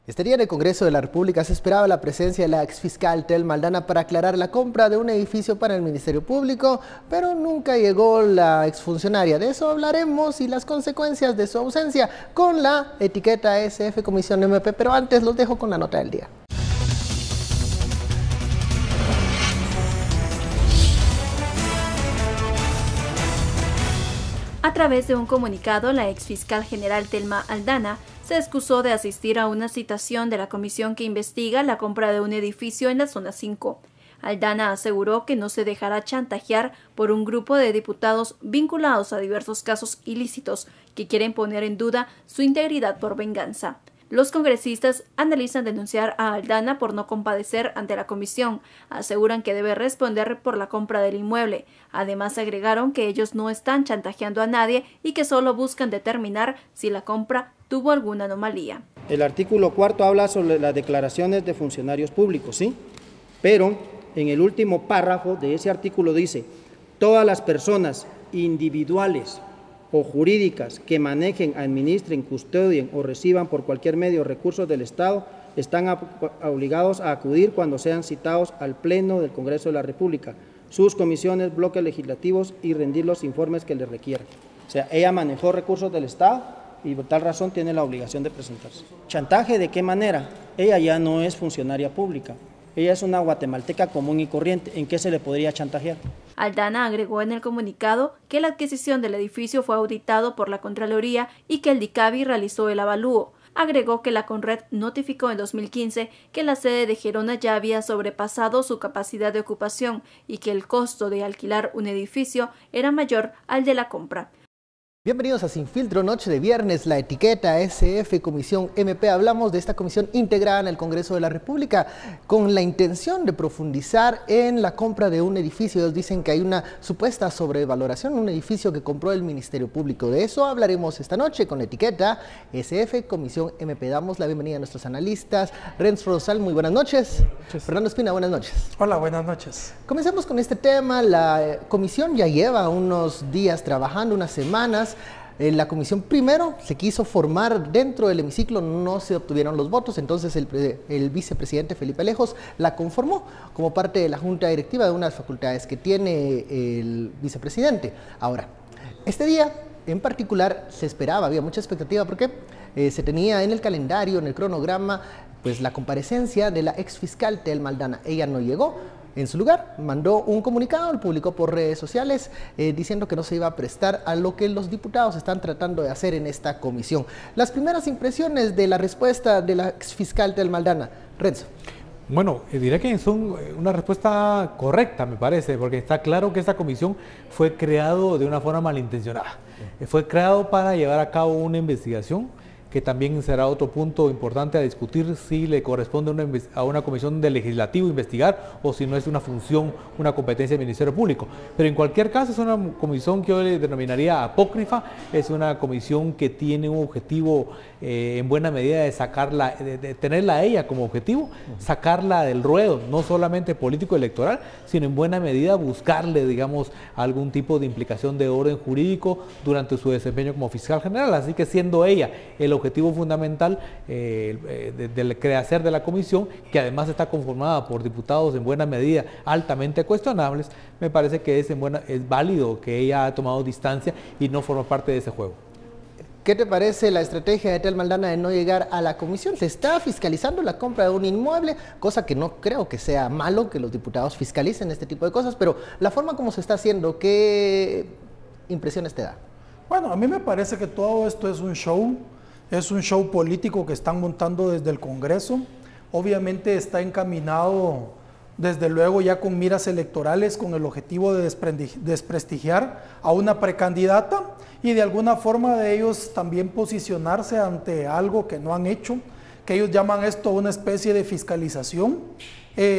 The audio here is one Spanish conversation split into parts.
Este día en el Congreso de la República se esperaba la presencia de la exfiscal Telma Aldana para aclarar la compra de un edificio para el Ministerio Público, pero nunca llegó la exfuncionaria. De eso hablaremos y las consecuencias de su ausencia con la etiqueta SF Comisión MP, pero antes los dejo con la nota del día. A través de un comunicado, la exfiscal general Telma Aldana se excusó de asistir a una citación de la comisión que investiga la compra de un edificio en la zona 5. Aldana aseguró que no se dejará chantajear por un grupo de diputados vinculados a diversos casos ilícitos que quieren poner en duda su integridad por venganza. Los congresistas analizan denunciar a Aldana por no comparecer ante la comisión. Aseguran que debe responder por la compra del inmueble. Además, agregaron que ellos no están chantajeando a nadie y que solo buscan determinar si la compra tuvo alguna anomalía. El artículo 4 habla sobre las declaraciones de funcionarios públicos, ¿sí? Pero en el último párrafo de ese artículo dice: todas las personas individuales o jurídicas que manejen, administren, custodien o reciban por cualquier medio recursos del Estado están obligados a acudir cuando sean citados al Pleno del Congreso de la República, sus comisiones, bloques legislativos y rendir los informes que les requieran. O sea, ella manejó recursos del Estado y por tal razón tiene la obligación de presentarse. ¿Chantaje de qué manera? Ella ya no es funcionaria pública. Ella es una guatemalteca común y corriente. ¿En qué se le podría chantajear? Aldana agregó en el comunicado que la adquisición del edificio fue auditado por la Contraloría y que el DICABI realizó el avalúo. Agregó que la CONRED notificó en 2015 que la sede de Gerona ya había sobrepasado su capacidad de ocupación y que el costo de alquilar un edificio era mayor al de la compra. Bienvenidos a Sin Filtro, noche de viernes, la etiqueta SF Comisión MP. Hablamos de esta comisión integrada en el Congreso de la República con la intención de profundizar en la compra de un edificio. Ellos dicen que hay una supuesta sobrevaloración en un edificio que compró el Ministerio Público. De eso hablaremos esta noche con la etiqueta SF Comisión MP. Damos la bienvenida a nuestros analistas. Renzo Rosal, muy buenas noches. Fernando Espina, buenas noches. Hola, buenas noches. Comencemos con este tema. La comisión ya lleva unos días trabajando, unas semanas. La comisión primero se quiso formar dentro del hemiciclo, no se obtuvieron los votos, entonces el vicepresidente Felipe Lejos la conformó como parte de la junta directiva de unas facultades que tiene el vicepresidente. Ahora, este día en particular se esperaba, había mucha expectativa porque se tenía en el calendario, en el cronograma, pues la comparecencia de la exfiscal Telma Aldana. Ella no llegó. En su lugar, mandó un comunicado, lo publicó por redes sociales, diciendo que no se iba a prestar a lo que los diputados están tratando de hacer en esta comisión. Las primeras impresiones de la respuesta de la exfiscal Telma Aldana. Renzo. Bueno, diré que son una respuesta correcta, me parece, porque está claro que esta comisión fue creado de una forma malintencionada. Fue creado para llevar a cabo una investigación, que también será otro punto importante a discutir si le corresponde a una comisión de legislativo investigar o si no es una función, una competencia del Ministerio Público. Pero en cualquier caso es una comisión que yo le denominaría apócrifa, es una comisión que tiene un objetivo en buena medida de sacarla, de tenerla a ella como objetivo, sacarla del ruedo, no solamente político electoral, sino en buena medida buscarle, digamos, algún tipo de implicación de orden jurídico durante su desempeño como fiscal general. Así que siendo ella el objetivo fundamental del quehacer de la comisión, que además está conformada por diputados en buena medida altamente cuestionables, me parece que es válido que ella ha tomado distancia y no forma parte de ese juego. ¿Qué te parece la estrategia de Telma Aldana de no llegar a la comisión? Se está fiscalizando la compra de un inmueble, cosa que no creo que sea malo que los diputados fiscalicen este tipo de cosas, pero la forma como se está haciendo, ¿qué impresiones te da? Bueno, a mí me parece que todo esto es un show político que están montando desde el Congreso. Obviamente está encaminado, desde luego, ya con miras electorales, con el objetivo de desprestigiar a una precandidata y de alguna forma de ellos también posicionarse ante algo que no han hecho, que ellos llaman esto una especie de fiscalización,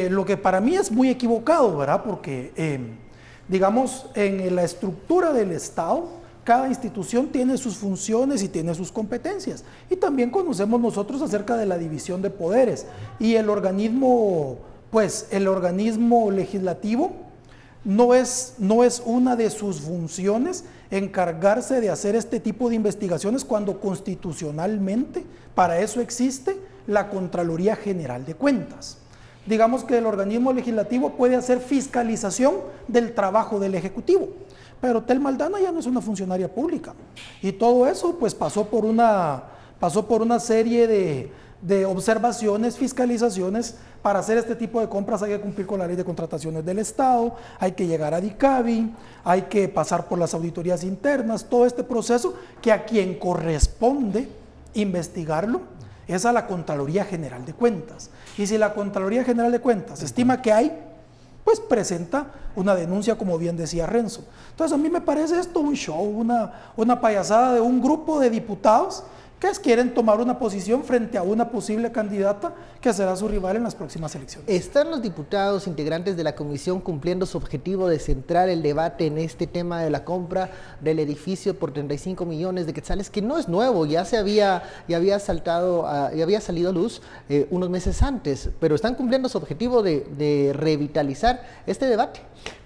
lo que para mí es muy equivocado, ¿verdad? Porque, digamos, en la estructura del Estado, cada institución tiene sus funciones y tiene sus competencias. Y también conocemos nosotros acerca de la división de poderes. Y el organismo, pues, el organismo legislativo no es una de sus funciones encargarse de hacer este tipo de investigaciones cuando constitucionalmente para eso existe la Contraloría General de Cuentas. Digamos que el organismo legislativo puede hacer fiscalización del trabajo del Ejecutivo, pero Telma Aldana ya no es una funcionaria pública, y todo eso pues pasó por una serie de observaciones, fiscalizaciones. Para hacer este tipo de compras hay que cumplir con la ley de contrataciones del Estado, hay que llegar a DICABI, hay que pasar por las auditorías internas, todo este proceso que a quien corresponde investigarlo es a la Contraloría General de Cuentas. Y si la Contraloría General de Cuentas estima que hay, pues presenta una denuncia, como bien decía Renzo. Entonces a mí me parece esto un show, una payasada de un grupo de diputados que quieren tomar una posición frente a una posible candidata que será su rival en las próximas elecciones. ¿Están los diputados integrantes de la comisión cumpliendo su objetivo de centrar el debate en este tema de la compra del edificio por 35 millones de quetzales, que no es nuevo, ya había salido a luz unos meses antes, pero están cumpliendo su objetivo de revitalizar este debate?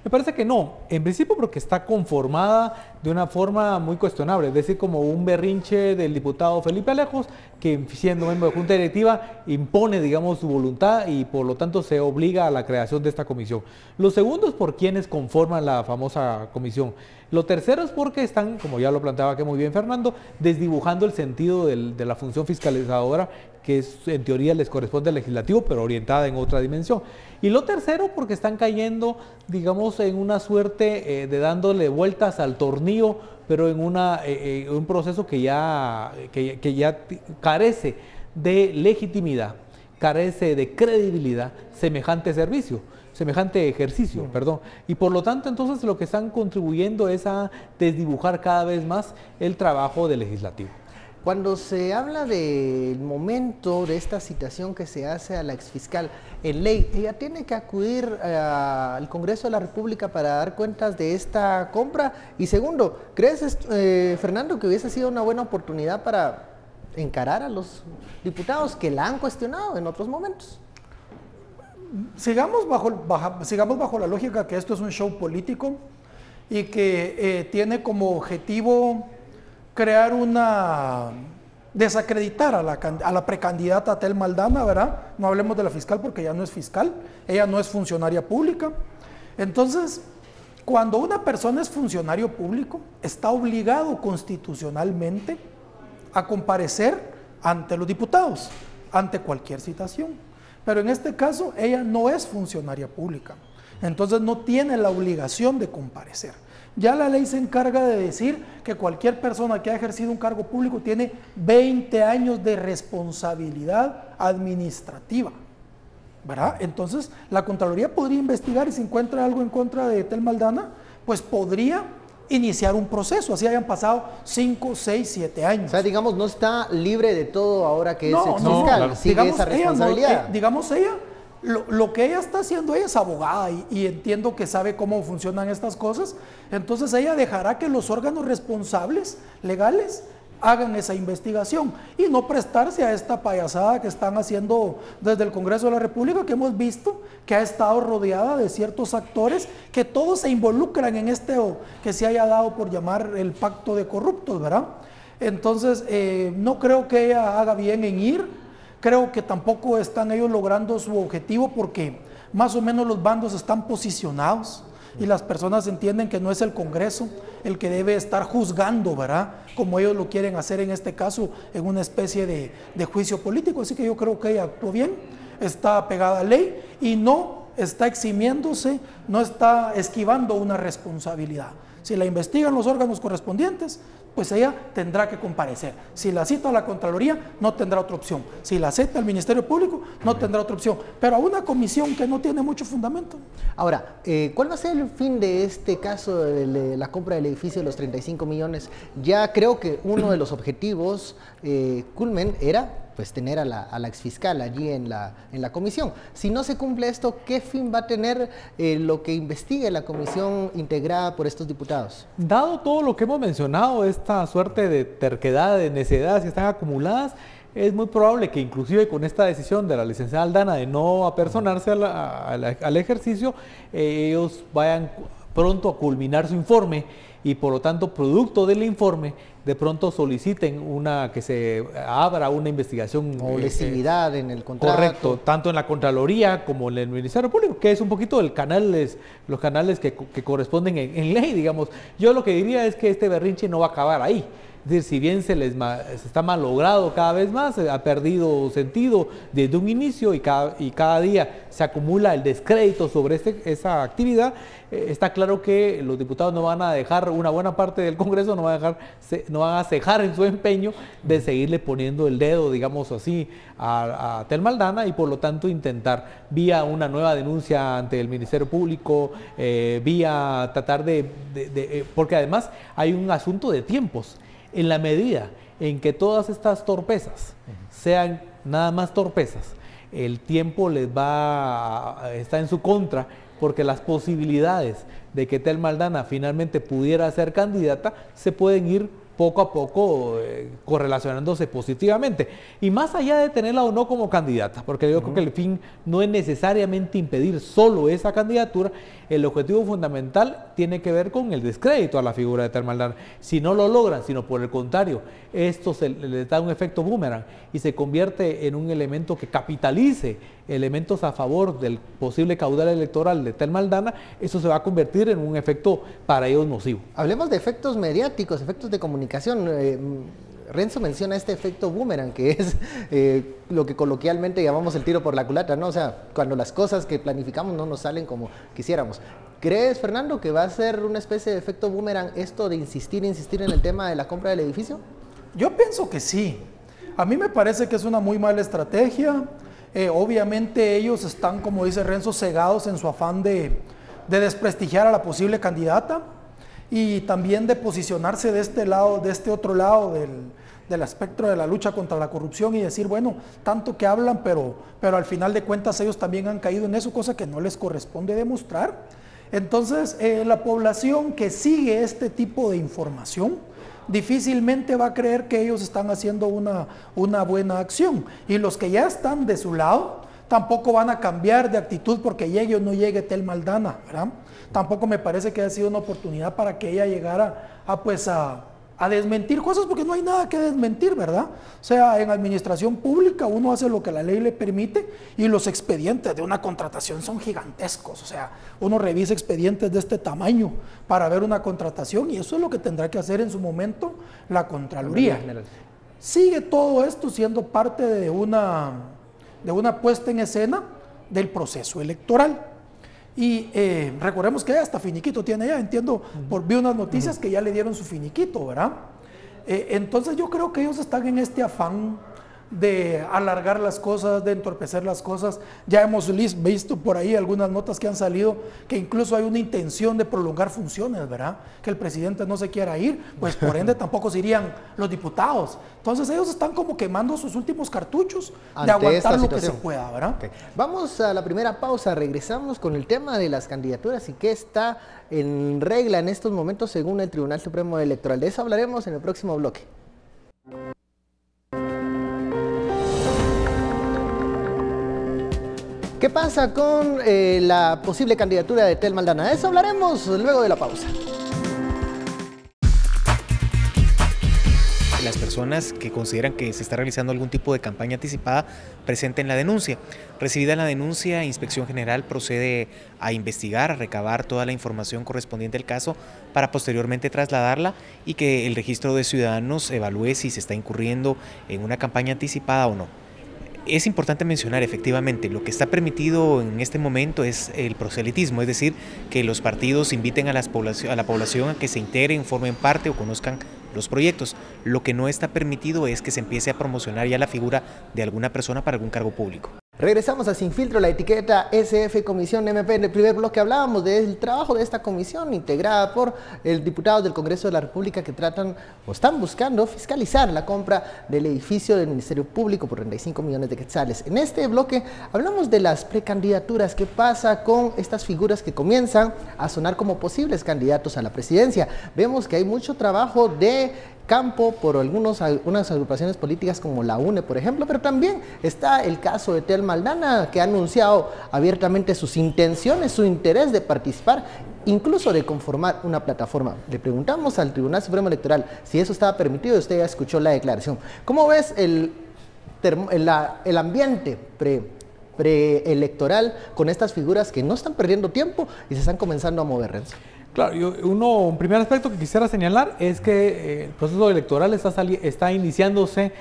Me parece que no, en principio porque está conformada de una forma muy cuestionable, es decir, como un berrinche del diputado Felipe Alejos, que siendo miembro de Junta Directiva impone, digamos, su voluntad y por lo tanto se obliga a la creación de esta comisión. Lo segundo es por quienes conforman la famosa comisión. Lo tercero es porque están, como ya lo planteaba aquí muy bien Fernando, desdibujando el sentido de la función fiscalizadora que en teoría les corresponde al legislativo, pero orientada en otra dimensión. Y lo tercero porque están cayendo, digamos, en una suerte de dándole vueltas al tornillo, pero en un proceso que ya carece de legitimidad, carece de credibilidad semejante servicio, semejante ejercicio, perdón. Y por lo tanto, entonces, lo que están contribuyendo es a desdibujar cada vez más el trabajo del legislativo. Cuando se habla del momento de esta citación que se hace a la exfiscal, en ley, ella tiene que acudir al Congreso de la República para dar cuentas de esta compra. Y segundo, ¿crees, Fernando, que hubiese sido una buena oportunidad para encarar a los diputados que la han cuestionado en otros momentos? Sigamos bajo la lógica que esto es un show político y que tiene como objetivo desacreditar a la precandidata Telma Aldana, ¿verdad? No hablemos de la fiscal porque ella no es fiscal, ella no es funcionaria pública. Entonces, cuando una persona es funcionario público, está obligado constitucionalmente a comparecer ante los diputados, ante cualquier citación. Pero en este caso, ella no es funcionaria pública, entonces no tiene la obligación de comparecer. Ya la ley se encarga de decir que cualquier persona que ha ejercido un cargo público tiene 20 años de responsabilidad administrativa, ¿verdad? Entonces, la Contraloría podría investigar y si encuentra algo en contra de Telma Aldana, pues podría iniciar un proceso, así hayan pasado 5, 6, 7 años. O sea, digamos, no está libre de todo ahora que es exfiscal, claro. sigue Digamos, esa responsabilidad. Lo que ella está haciendo, ella es abogada y entiendo que sabe cómo funcionan estas cosas, entonces ella dejará que los órganos responsables legales hagan esa investigación y no prestarse a esta payasada que están haciendo desde el Congreso de la República, que hemos visto que ha estado rodeada de ciertos actores que todos se involucran en este que se haya dado por llamar el pacto de corruptos, ¿verdad? Entonces, no creo que ella haga bien en ir. Creo que tampoco están ellos logrando su objetivo porque más o menos los bandos están posicionados y las personas entienden que no es el Congreso el que debe estar juzgando, ¿verdad? Como ellos lo quieren hacer en este caso, en una especie de juicio político. Así que yo creo que ella actuó bien, está pegada a ley y no está eximiéndose, no está esquivando una responsabilidad. Si la investigan los órganos correspondientes, pues ella tendrá que comparecer. Si la cita a la Contraloría, no tendrá otra opción. Si la cita al Ministerio Público, no tendrá otra opción. Pero a una comisión que no tiene mucho fundamento. Ahora, ¿cuál va a ser el fin de este caso de la compra del edificio de los 35 millones? Ya creo que uno de los objetivos culmen era pues tener a la exfiscal allí en la comisión. Si no se cumple esto, ¿qué fin va a tener lo que investigue la comisión integrada por estos diputados? Dado todo lo que hemos mencionado, esta suerte de terquedad, de necedades que están acumuladas, es muy probable que inclusive con esta decisión de la licenciada Aldana de no apersonarse al ejercicio, ellos vayan pronto a culminar su informe y por lo tanto, producto del informe, de pronto soliciten que se abra una investigación. O lesividad en el contrato. Correcto, tanto en la Contraloría como en el Ministerio Público, que es un poquito los canales que corresponden en ley, digamos. Yo lo que diría es que este berrinche no va a acabar ahí. Es decir, si bien se está malogrado cada vez más, ha perdido sentido desde un inicio y cada día se acumula el descrédito sobre esa actividad, está claro que los diputados no van a dejar, una buena parte del Congreso no van a cejar en su empeño de seguirle poniendo el dedo, digamos así, a Telma Aldana, y por lo tanto intentar vía una nueva denuncia ante el Ministerio Público, vía tratar porque además hay un asunto de tiempos. En la medida en que todas estas torpezas sean nada más torpezas, el tiempo está en su contra, porque las posibilidades de que Telma Aldana finalmente pudiera ser candidata se pueden ir poco a poco correlacionándose positivamente. Y más allá de tenerla o no como candidata, porque yo creo que el fin no es necesariamente impedir solo esa candidatura, el objetivo fundamental tiene que ver con el descrédito a la figura de Telma Aldana. Si no lo logran, sino por el contrario, esto le da un efecto boomerang y se convierte en un elemento que capitalice elementos a favor del posible caudal electoral de Telma Aldana, eso se va a convertir en un efecto para ellos nocivo. Hablemos de efectos mediáticos, efectos de comunicación. Renzo menciona este efecto boomerang, que es lo que coloquialmente llamamos el tiro por la culata, ¿no? O sea, cuando las cosas que planificamos no nos salen como quisiéramos. ¿Crees, Fernando, que va a ser una especie de efecto boomerang esto de insistir en el tema de la compra del edificio? Yo pienso que sí. A mí me parece que es una muy mala estrategia. Obviamente ellos están, como dice Renzo, cegados en su afán de desprestigiar a la posible candidata y también de posicionarse de este otro lado del espectro de la lucha contra la corrupción y decir, bueno, tanto que hablan, pero al final de cuentas ellos también han caído en eso, cosa que no les corresponde demostrar. Entonces, la población que sigue este tipo de información difícilmente va a creer que ellos están haciendo una buena acción, y los que ya están de su lado tampoco van a cambiar de actitud porque llegue o no llegue Telma Aldana, ¿verdad? Tampoco me parece que haya sido una oportunidad para que ella llegara a desmentir cosas, porque no hay nada que desmentir, ¿verdad? O sea, en administración pública uno hace lo que la ley le permite y los expedientes de una contratación son gigantescos. O sea, uno revisa expedientes de este tamaño para ver una contratación y eso es lo que tendrá que hacer en su momento la Contraloría. Sigue todo esto siendo parte de una puesta en escena del proceso electoral. Y recordemos que hasta finiquito tiene ya, entiendo, vi unas noticias que ya le dieron su finiquito, ¿verdad? Entonces yo creo que ellos están en este afán de alargar las cosas, de entorpecer las cosas. Ya hemos visto por ahí algunas notas que han salido que incluso hay una intención de prolongar funciones, ¿verdad? Que el presidente no se quiera ir, pues por ende tampoco se irían los diputados. Entonces ellos están como quemando sus últimos cartuchos de aguantar lo que se pueda, ¿verdad? Okay. Vamos a la primera pausa, regresamos con el tema de las candidaturas y qué está en regla en estos momentos según el Tribunal Supremo Electoral. De eso hablaremos en el próximo bloque. ¿Qué pasa con la posible candidatura de Telma Aldana? De eso hablaremos luego de la pausa. Las personas que consideran que se está realizando algún tipo de campaña anticipada presenten la denuncia. Recibida la denuncia, Inspección General procede a investigar, a recabar toda la información correspondiente al caso para posteriormente trasladarla y que el registro de ciudadanos evalúe si se está incurriendo en una campaña anticipada o no. Es importante mencionar, efectivamente, lo que está permitido en este momento es el proselitismo, es decir, que los partidos inviten a la población a que se integren, formen parte o conozcan los proyectos. Lo que no está permitido es que se empiece a promocionar ya la figura de alguna persona para algún cargo público. Regresamos a Sin Filtro, la etiqueta SF Comisión MP. En el primer bloque hablábamos del trabajo de esta comisión integrada por diputados del Congreso de la República que tratan o están buscando fiscalizar la compra del edificio del Ministerio Público por 35 millones de quetzales. En este bloque hablamos de las precandidaturas, qué pasa con estas figuras que comienzan a sonar como posibles candidatos a la presidencia. Vemos que hay mucho trabajo de campo por algunas agrupaciones políticas como la UNE, por ejemplo, pero también está el caso de Telma Aldana, que ha anunciado abiertamente sus intenciones, su interés de participar incluso de conformar una plataforma. Le preguntamos al Tribunal Supremo Electoral si eso estaba permitido, usted ya escuchó la declaración. ¿Cómo ves el ambiente preelectoral con estas figuras que no están perdiendo tiempo y se están comenzando a mover, Renzo? Claro, un primer aspecto que quisiera señalar es que el proceso electoral está iniciándose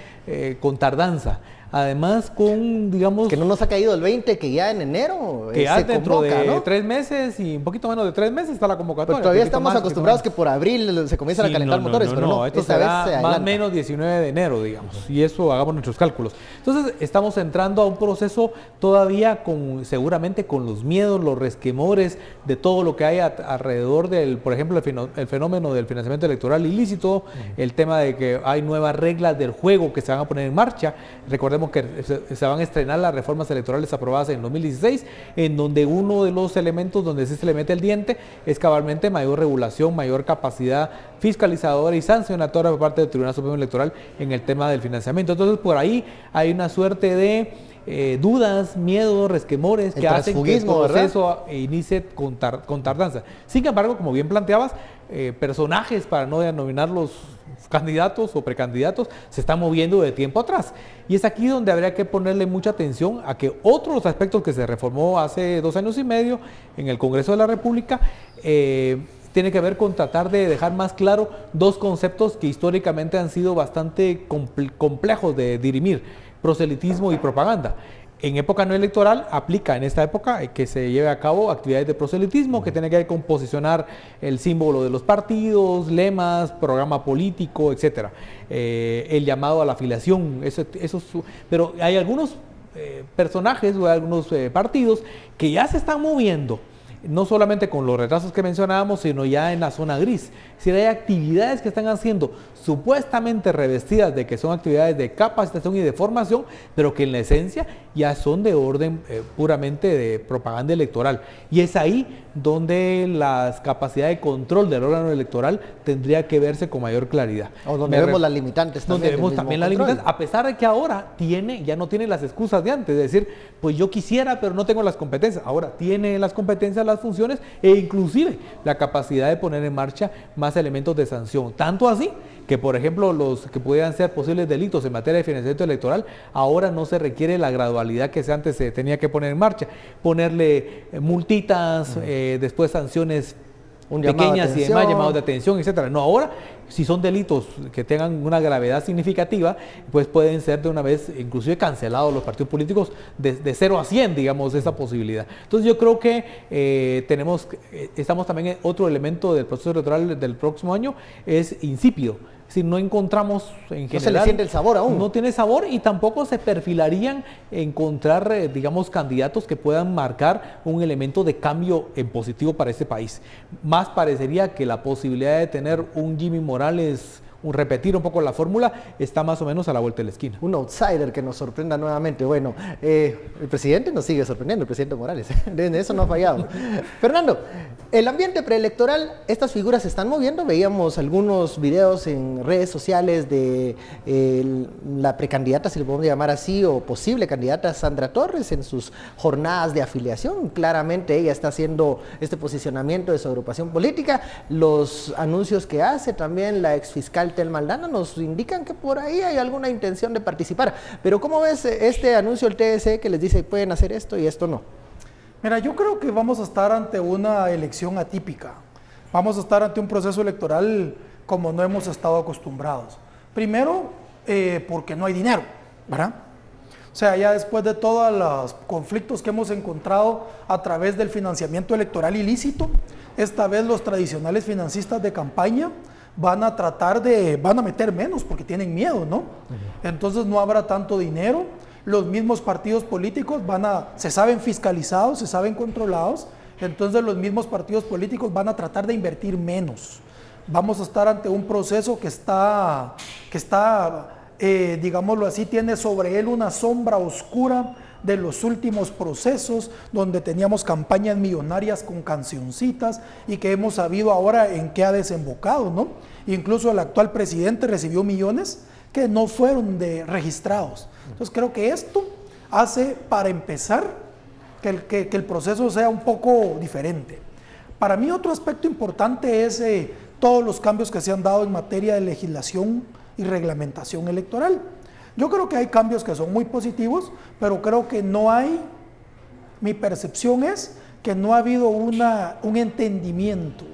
con tardanza. Además, digamos... Que no nos ha caído el 20, que ya en enero que ya se dentro convoca, de ¿no? 3 meses y un poquito menos de 3 meses está la convocatoria. Pero todavía estamos acostumbrados que por abril se comienzan a calentar motores, pero no, esto será más o menos 19 de enero, digamos, y eso hagamos nuestros cálculos. Entonces, estamos entrando a un proceso todavía seguramente con los miedos, los resquemores de todo lo que hay alrededor por ejemplo, el fenómeno del financiamiento electoral ilícito, el tema de que hay nuevas reglas del juego que se van a poner en marcha. Recordemos que se van a estrenar las reformas electorales aprobadas en 2016, en donde uno de los elementos donde se le mete el diente es cabalmente mayor regulación, mayor capacidad fiscalizadora y sancionatoria por parte del Tribunal Supremo Electoral en el tema del financiamiento. Entonces, por ahí hay una suerte de dudas, miedos, resquemores que hacen que el proceso inicie con tardanza. Sin embargo, como bien planteabas, personajes, para no denominar los candidatos o precandidatos, se están moviendo de tiempo atrás. Y es aquí donde habría que ponerle mucha atención a que otros aspectos que se reformó hace 2 años y medio en el Congreso de la República tiene que ver con tratar de dejar más claro 2 conceptos que históricamente han sido bastante complejos de dirimir: proselitismo y propaganda. En época no electoral aplica en esta época que se lleve a cabo actividades de proselitismo que tienen que ver con posicionar el símbolo de los partidos, lemas, programa político, etcétera. El llamado a la afiliación, pero hay algunos personajes o algunos partidos que ya se están moviendo, no solamente con los retrasos que mencionábamos, sino ya en la zona gris. Si hay actividades que están haciendo supuestamente revestidas de que son actividades de capacitación y de formación, pero que en la esencia ya son de orden puramente de propaganda electoral. Y es ahí donde la capacidad de control del órgano electoral tendría que verse con mayor claridad. O donde vemos las limitantes también. Donde vemos también las limitantes, a pesar de que ahora ya no tiene las excusas de antes, de decir, pues yo quisiera, pero no tengo las competencias. Ahora tiene las competencias, las funciones e inclusive la capacidad de poner en marcha más elementos de sanción. Tanto así que, por ejemplo, los que pudieran ser posibles delitos en materia de financiamiento electoral, ahora no se requiere la gradualidad que antes se tenía que poner en marcha. Ponerle multitas, después sanciones pequeñas y demás, llamados de atención, etcétera. No, ahora, si son delitos que tengan una gravedad significativa, pues pueden ser de una vez inclusive cancelados los partidos políticos de 0 a 100, digamos, esa posibilidad. Entonces yo creo que estamos también en otro elemento del proceso electoral del próximo año, es insípido. Si no encontramos en general... No se le siente el sabor aún. No tiene sabor y tampoco se perfilarían encontrar, digamos, candidatos que puedan marcar un elemento de cambio en positivo para este país. Más parecería que la posibilidad de tener un Jimmy Morales, repetir un poco la fórmula, está más o menos a la vuelta de la esquina. Un outsider que nos sorprenda nuevamente. Bueno, el presidente nos sigue sorprendiendo, el presidente Morales. De eso no ha fallado. Fernando, el ambiente preelectoral, estas figuras se están moviendo. Veíamos algunos videos en redes sociales de la precandidata, si le podemos llamar así, o posible candidata Sandra Torres en sus jornadas de afiliación. Claramente ella está haciendo este posicionamiento de su agrupación política. Los anuncios que hace también la exfiscal Telma Aldana nos indican que por ahí hay alguna intención de participar. Pero ¿cómo ves este anuncio del TSE que les dice pueden hacer esto y esto no? Mira, yo creo que vamos a estar ante una elección atípica. Vamos a estar ante un proceso electoral como no hemos estado acostumbrados. Primero, porque no hay dinero, ¿verdad? O sea, ya después de todos los conflictos que hemos encontrado a través del financiamiento electoral ilícito, esta vez los tradicionales financistas de campaña van a meter menos porque tienen miedo, ¿no? Entonces no habrá tanto dinero, los mismos partidos políticos se saben fiscalizados, se saben controlados, entonces los mismos partidos políticos van a tratar de invertir menos. Vamos a estar ante un proceso que está digámoslo así, tiene sobre él una sombra oscura de los últimos procesos donde teníamos campañas millonarias con cancioncitas y que hemos sabido ahora en qué ha desembocado, ¿no? Incluso el actual presidente recibió millones que no fueron registrados. Entonces creo que esto hace, para empezar, que el proceso sea un poco diferente. Para mí otro aspecto importante es todos los cambios que se han dado en materia de legislación y reglamentación electoral. Yo creo que hay cambios que son muy positivos, pero creo que no hay, mi percepción es que no ha habido un entendimiento,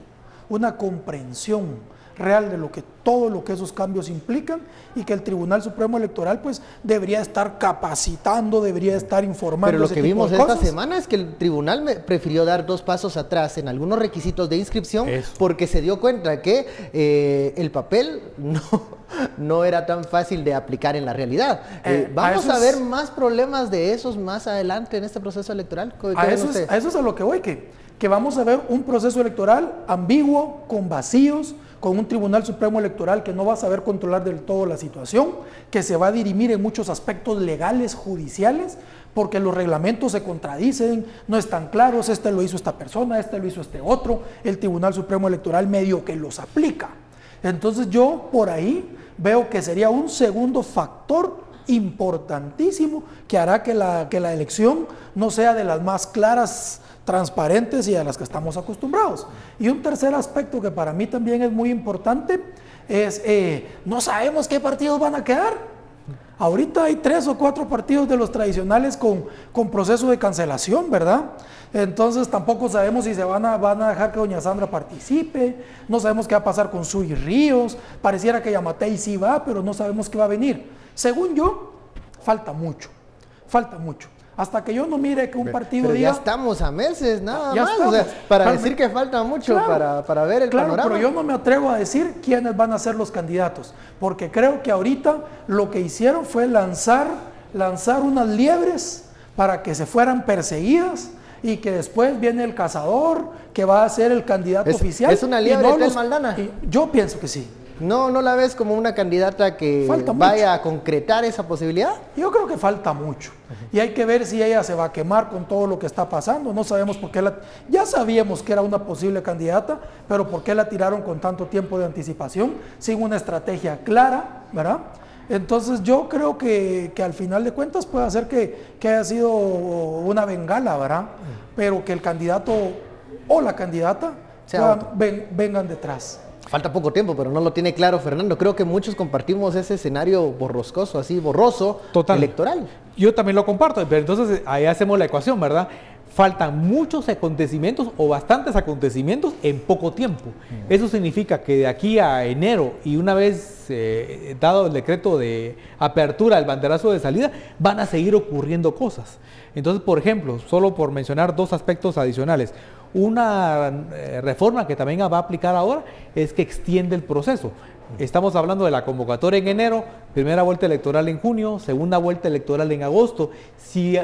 una comprensión real de todo lo que esos cambios implican, y que el Tribunal Supremo Electoral pues debería estar capacitando, debería estar informando. Pero lo que vimos esta semana es que el tribunal prefirió dar 2 pasos atrás en algunos requisitos de inscripción, porque se dio cuenta que el papel no era tan fácil de aplicar en la realidad. ¿Vamos a ver más problemas de esos más adelante en este proceso electoral? A eso es a lo que voy, que vamos a ver un proceso electoral ambiguo, con vacíos, con un Tribunal Supremo Electoral que no va a saber controlar del todo la situación, que se va a dirimir en muchos aspectos legales, judiciales, porque los reglamentos se contradicen, no están claros, este lo hizo esta persona, este lo hizo este otro, el Tribunal Supremo Electoral medio que los aplica. Entonces yo por ahí veo que sería un segundo factor importantísimo que hará que la elección no sea de las más claras, transparentes y a las que estamos acostumbrados. Y un tercer aspecto que para mí también es muy importante es, no sabemos qué partidos van a quedar. Ahorita hay 3 o 4 partidos de los tradicionales con proceso de cancelación, ¿verdad? Entonces tampoco sabemos si se van a dejar que doña Sandra participe, no sabemos qué va a pasar con Suy Ríos, pareciera que Yamatei sí va, pero no sabemos qué va a venir. Según yo, falta mucho. Hasta que yo no mire que un partido pero diga... ya estamos a meses, nada más, o sea, para decir que falta mucho, claro, para ver el panorama. Pero yo no me atrevo a decir quiénes van a ser los candidatos, porque creo que ahorita lo que hicieron fue lanzar unas liebres para que se fueran perseguidas, y que después viene el cazador, que va a ser el candidato oficial. ¿Es una liebre Telma Aldana? Yo pienso que sí. ¿No la ves como una candidata que vaya a concretar esa posibilidad? Yo creo que falta mucho. Y hay que ver si ella se va a quemar con todo lo que está pasando. No sabemos por qué ya sabíamos que era una posible candidata, pero por qué la tiraron con tanto tiempo de anticipación, sin una estrategia clara, ¿verdad? Entonces yo creo que al final de cuentas puede ser que haya sido una bengala, ¿verdad? Pero que el candidato o la candidata vengan detrás. Falta poco tiempo, pero no lo tiene claro Fernando. Creo que muchos compartimos ese escenario borroscoso, así borroso, electoral. Yo también lo comparto, pero entonces ahí hacemos la ecuación, ¿verdad? Faltan muchos acontecimientos o bastantes acontecimientos en poco tiempo. Eso significa que de aquí a enero, y una vez dado el decreto de apertura del banderazo de salida, van a seguir ocurriendo cosas. Entonces, por ejemplo, solo por mencionar 2 aspectos adicionales, una reforma que también va a aplicar ahora es que extiende el proceso. Estamos hablando de la convocatoria en enero, primera vuelta electoral en junio, segunda vuelta electoral en agosto, si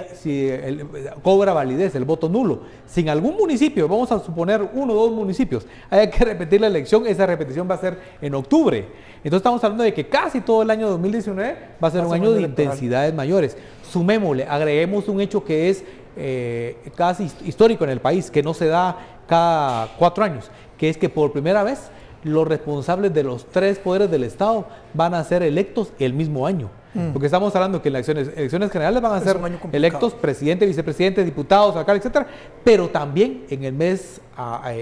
cobra validez el voto nulo. Si en algún municipio, vamos a suponer 1 o 2 municipios, hay que repetir la elección, esa repetición va a ser en octubre. Entonces estamos hablando de que casi todo el año 2019 va a ser un año de intensidades mayores. Sumémosle, agreguemos un hecho que es casi histórico en el país, que no se da cada 4 años, que es que por primera vez los responsables de los 3 poderes del Estado van a ser electos el mismo año. Porque estamos hablando que en las elecciones generales van a ser electos presidente, vicepresidente, diputados, alcalde, etcétera, pero también en el mes,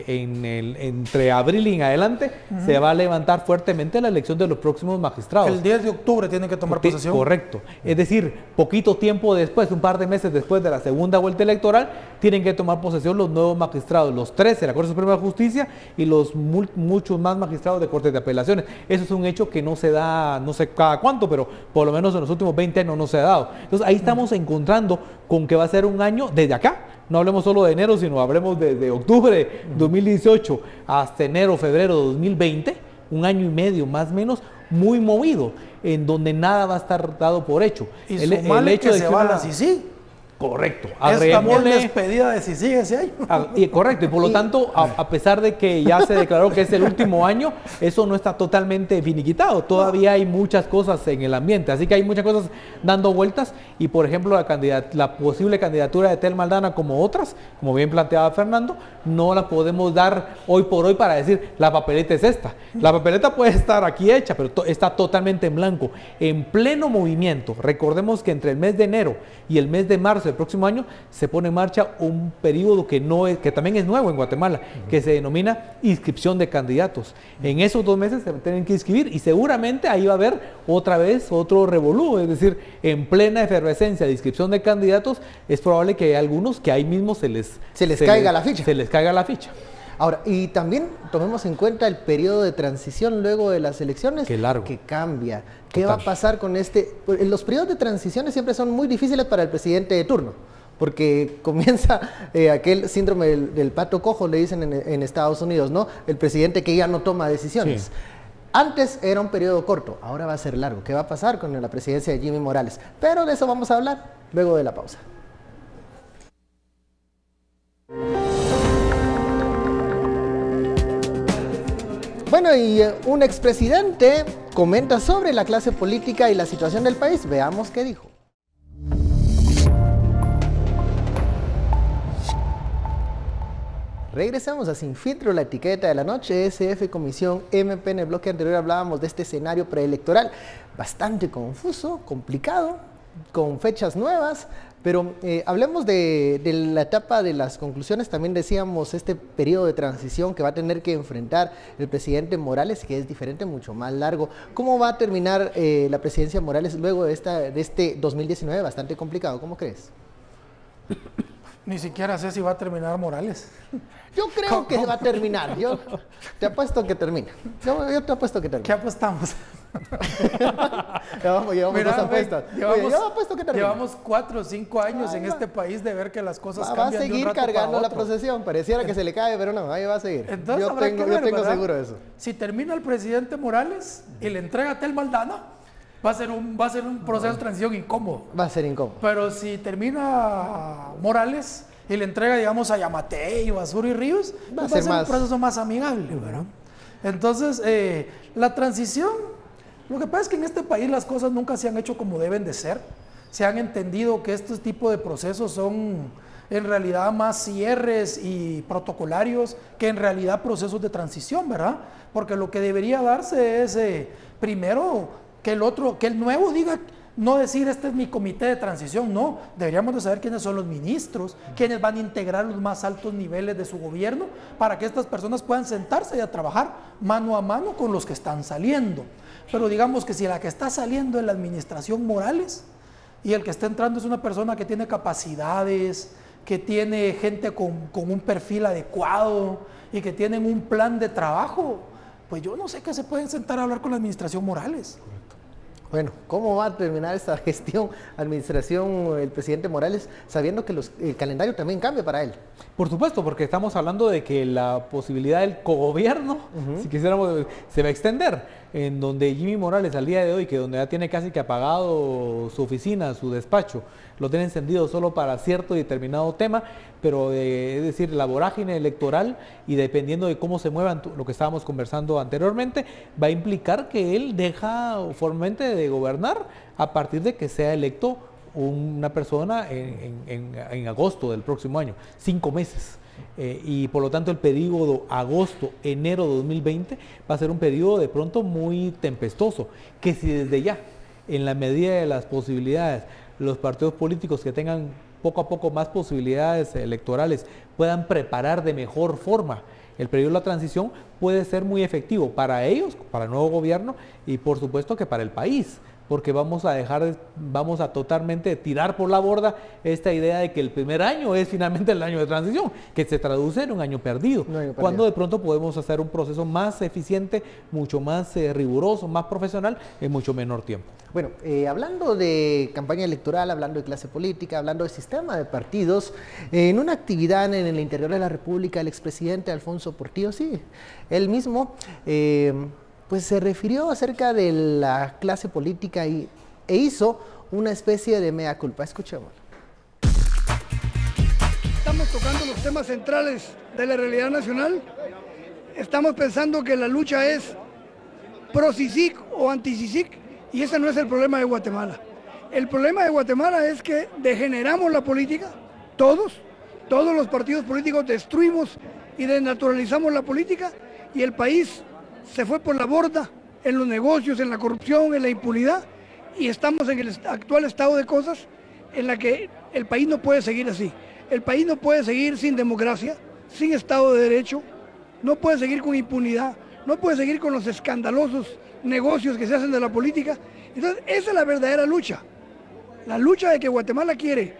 entre abril y en adelante, se va a levantar fuertemente la elección de los próximos magistrados. El 10 de octubre tienen que tomar posesión. Correcto. Es decir, poquito tiempo después, un par de meses después de la segunda vuelta electoral, tienen que tomar posesión los nuevos magistrados, los 3 de la Corte Suprema de Justicia y los muchos más magistrados de Cortes de Apelaciones. Eso es un hecho que no se da, no sé cada cuánto, pero por lo menos en los últimos 20 años no se ha dado. Entonces ahí estamos encontrando con que va a ser un año desde acá. No hablemos solo de enero, sino hablemos desde octubre 2018 hasta enero, febrero 2020, un año y medio más o menos, muy movido, en donde nada va a estar dado por hecho. Y el hecho de que se va a la CICIG. Correcto. Es también despedida de CICIG ese año. Correcto, y por lo tanto, a pesar de que ya se declaró que es el último año, eso no está totalmente finiquitado. Todavía hay muchas cosas en el ambiente, así que hay muchas cosas dando vueltas. Y por ejemplo, la posible candidatura de Telma Aldana, como otras, como bien planteaba Fernando, no la podemos dar hoy por hoy para decir la papeleta es esta. La papeleta puede estar aquí hecha, pero está totalmente en blanco, en pleno movimiento. Recordemos que entre el mes de enero y el mes de marzo del próximo año se pone en marcha un periodo que también es nuevo en Guatemala, que se denomina inscripción de candidatos. En esos 2 meses se tienen que inscribir y seguramente ahí va a haber otra vez otro revolú, es decir, en plena efervescencia de inscripción de candidatos, es probable que hay algunos que ahí mismo se les caiga la ficha. Se les caiga la ficha. Ahora, y también tomemos en cuenta el periodo de transición luego de las elecciones, Qué largo. que cambia. ¿Qué va a pasar con este? Los periodos de transiciones siempre son muy difíciles para el presidente de turno, porque comienza aquel síndrome del pato cojo, le dicen en Estados Unidos, ¿no? El presidente que ya no toma decisiones. Sí. Antes era un periodo corto, ahora va a ser largo. ¿Qué va a pasar con la presidencia de Jimmy Morales? Pero de eso vamos a hablar luego de la pausa. Bueno, y un expresidente comenta sobre la clase política y la situación del país. Veamos qué dijo. Regresamos a Sin Filtro, la etiqueta de la noche, SF, Comisión MP. En el bloque anterior hablábamos de este escenario preelectoral bastante confuso, complicado, con fechas nuevas, pero hablemos de la etapa de las conclusiones. También decíamos este periodo de transición que va a tener que enfrentar el presidente Morales, que es diferente, mucho más largo. ¿Cómo va a terminar la presidencia Morales luego de este 2019 bastante complicado? ¿Cómo crees? Ni siquiera sé si va a terminar Morales. Yo creo que va a terminar. Yo te apuesto que termina. Yo te apuesto que termina. ¿Qué apostamos? Llevamos dos apuestas. Yo apuesto que termina. Llevamos 4 o 5 años en este país de ver que las cosas cambian. Va a seguir cargando la procesión. Pareciera que se le cae, pero no, ahí va a seguir. Entonces, yo tengo seguro de eso. Si termina el presidente Morales y le entrega a Telma Aldana, va a ser un proceso de transición incómodo. Va a ser incómodo. Pero si termina Morales y le entrega, digamos, a Yamatei, Basuro y Ríos, va a ser un proceso más amigable, ¿verdad? Entonces, la transición, lo que pasa es que en este país las cosas nunca se han hecho como deben de ser. Se han entendido que estos tipos de procesos son en realidad más cierres y protocolarios que en realidad procesos de transición, ¿verdad? Porque lo que debería darse es, primero, que el nuevo diga, no decir este es mi comité de transición, no, deberíamos de saber quiénes son los ministros, quiénes van a integrar los más altos niveles de su gobierno, para que estas personas puedan sentarse y a trabajar mano a mano con los que están saliendo. Pero digamos que si la que está saliendo es la administración Morales, y el que está entrando es una persona que tiene capacidades, que tiene gente con un perfil adecuado, y que tienen un plan de trabajo, pues yo no sé qué se pueden sentar a hablar con la administración Morales. Bueno, ¿cómo va a terminar esta gestión, administración, el presidente Morales, sabiendo que el calendario también cambia para él? Por supuesto, porque estamos hablando de que la posibilidad del cogobierno, si quisiéramos, se va a extender, en donde Jimmy Morales al día de hoy, que donde ya tiene casi que apagado su oficina, su despacho, lo tiene encendido solo para cierto y determinado tema, pero es decir, la vorágine electoral y dependiendo de cómo se muevan, lo que estábamos conversando anteriormente, va a implicar que él deja formalmente de gobernar a partir de que sea electo una persona en agosto del próximo año, 5 meses. Y por lo tanto el periodo agosto-enero 2020 va a ser un periodo de pronto muy tempestuoso, que si desde ya, en la medida de las posibilidades, los partidos políticos que tengan poco a poco más posibilidades electorales puedan preparar de mejor forma el periodo de la transición, puede ser muy efectivo para ellos, para el nuevo gobierno y por supuesto que para el país, porque vamos a totalmente tirar por la borda esta idea de que el primer año es finalmente el año de transición, que se traduce en un año perdido, cuando de pronto podemos hacer un proceso más eficiente, mucho más riguroso, más profesional, en mucho menor tiempo. Bueno, hablando de campaña electoral, hablando de clase política, hablando de sistema de partidos, en una actividad en el interior de la República, el expresidente Alfonso Portillo, sí, él mismo, pues se refirió acerca de la clase política e hizo una especie de mea culpa. Escuchémoslo. Estamos tocando los temas centrales de la realidad nacional. Estamos pensando que la lucha es pro-CICIG o anti-CICIG y ese no es el problema de Guatemala. El problema de Guatemala es que degeneramos la política, todos los partidos políticos destruimos y desnaturalizamos la política y el país se fue por la borda en los negocios, en la corrupción, en la impunidad y estamos en el actual estado de cosas en la que el país no puede seguir así. El país no puede seguir sin democracia, sin Estado de Derecho, no puede seguir con impunidad, no puede seguir con los escandalosos negocios que se hacen de la política. Entonces, esa es la verdadera lucha. La lucha de que Guatemala quiere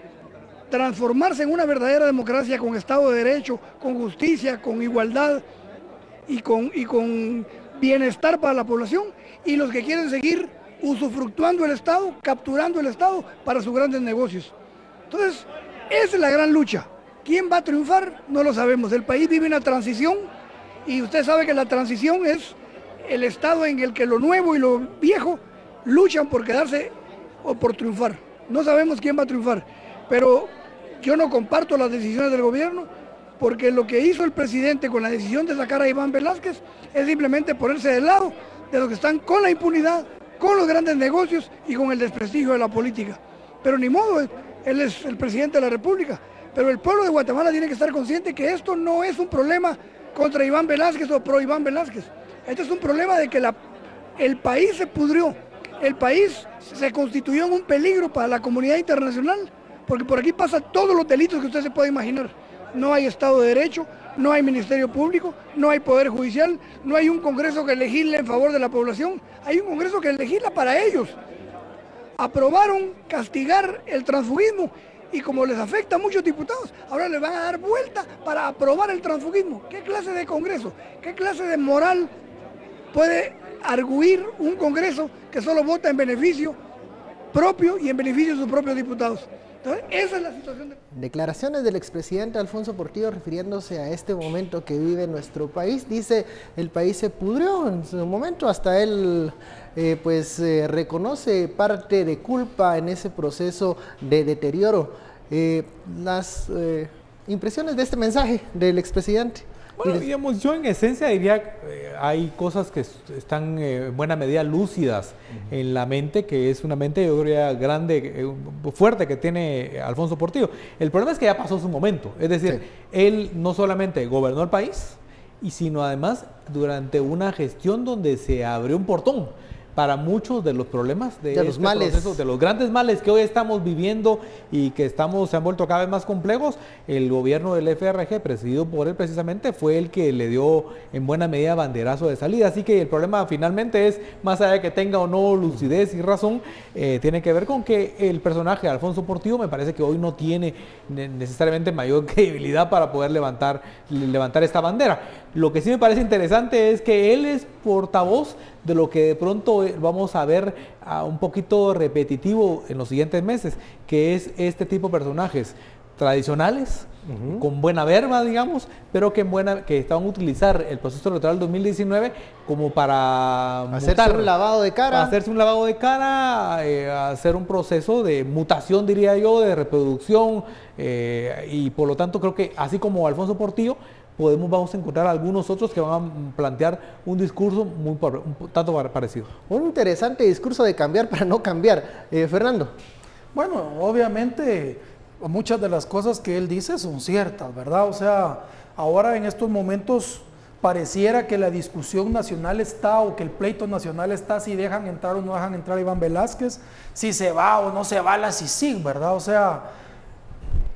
transformarse en una verdadera democracia con Estado de Derecho, con justicia, con igualdad y con bienestar para la población, y los que quieren seguir usufructuando el Estado, capturando el Estado para sus grandes negocios. Entonces, esa es la gran lucha. ¿Quién va a triunfar? No lo sabemos. El país vive una transición y usted sabe que la transición es el estado en el que lo nuevo y lo viejo luchan por quedarse o por triunfar. No sabemos quién va a triunfar, pero yo no comparto las decisiones del gobierno, porque lo que hizo el presidente con la decisión de sacar a Iván Velázquez es simplemente ponerse del lado de los que están con la impunidad, con los grandes negocios y con el desprestigio de la política. Pero ni modo, él es el presidente de la República. Pero el pueblo de Guatemala tiene que estar consciente que esto no es un problema contra Iván Velázquez o pro Iván Velázquez. Esto es un problema de que el país se pudrió, el país se constituyó en un peligro para la comunidad internacional, porque por aquí pasan todos los delitos que usted se puede imaginar. No hay Estado de Derecho, no hay Ministerio Público, no hay Poder Judicial, no hay un Congreso que legisle en favor de la población, hay un Congreso que legisla para ellos. Aprobaron castigar el transfugismo y como les afecta a muchos diputados, ahora les van a dar vuelta para aprobar el transfugismo. ¿Qué clase de Congreso? ¿Qué clase de moral puede arguir un Congreso que solo vota en beneficio propio y en beneficio de sus propios diputados? Entonces, esa es la situación. Declaraciones del expresidente Alfonso Portillo refiriéndose a este momento que vive nuestro país. Dice, el país se pudrió en su momento, hasta él reconoce parte de culpa en ese proceso de deterioro. Las impresiones de este mensaje del expresidente. Bueno, digamos, yo en esencia diría hay cosas que están en buena medida lúcidas en la mente, que es una mente, yo creo, ya grande, fuerte que tiene Alfonso Portillo. El problema es que ya pasó su momento, es decir, sí, él no solamente gobernó el país, sino además durante una gestión donde se abrió un portón para muchos de los problemas de los males, proceso, de los grandes males que hoy estamos viviendo y que se han vuelto cada vez más complejos. El gobierno del FRG, presidido por él precisamente, fue el que le dio en buena medida banderazo de salida. Así que el problema finalmente es, más allá de que tenga o no lucidez y razón, tiene que ver con que el personaje Alfonso Portillo me parece que hoy no tiene necesariamente mayor credibilidad para poder levantar esta bandera. Lo que sí me parece interesante es que él es portavoz de lo que de pronto vamos a ver un poquito repetitivo en los siguientes meses, que es este tipo de personajes tradicionales, con buena verba, digamos, pero que estaban a utilizar el proceso electoral 2019 como para hacerse un lavado de cara. Hacerse un lavado de cara, hacer un proceso de mutación, diría yo, de reproducción, y por lo tanto creo que así como Alfonso Portillo, vamos a encontrar algunos otros que van a plantear un discurso un tanto parecido. Un interesante discurso de cambiar para no cambiar. Fernando. Bueno, obviamente muchas de las cosas que él dice son ciertas, ¿verdad? O sea, ahora en estos momentos pareciera que la discusión nacional está, o que el pleito nacional está, si dejan entrar o no dejan entrar a Iván Velázquez, si se va o no se va la CICIG, ¿verdad? O sea,